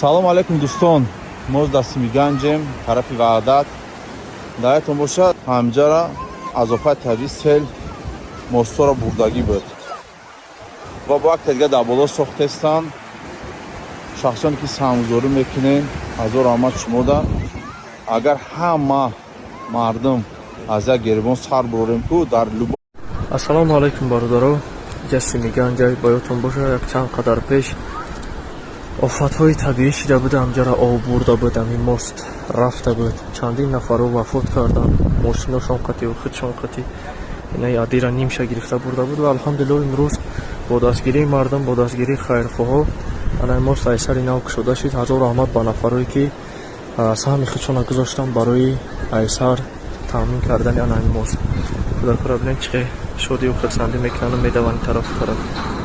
салом алейкум дӯстон, мо дар Симиганҷем, тарафи Ваҳдат. Даятон бошад, ҳамҷара аз офати табиӣ сел мостҳоро бурдагӣ буд ва бо як тезга дар боло сохтестанд. Шахсоне ки саҳмгузорӣ мекунен, ҳазор раҳмат шумода. Агар ҳама мардум аз як гирибон сар бурорем ку дар любо. Ассалому алайкум бародаро, ҷа Симиганҷай ба ёдтон боша, як чанд қадар пеш офатҳои табиӣ шида буд, ҳамҷара об бурда буд, ҳамин мост рафта буд, чандин нафаро вафот карданд, мошиношон қатъи худшон қатъи инаи адира нимша гирифта бурда буд ва алҳамдулиллоҳ имрӯз бо дастгирии мардум, бо дастгирии хайрхоҳо анаи мост айсари нав кушода шуд. ҳазор раҳмат ба нафарое ки саҳми худшона гузоштанд барои айсар таъмин кардани анаи мост. Худо кора бинед чӣ шодию хурсандӣ мекунанд, медаванд тарафу тараф.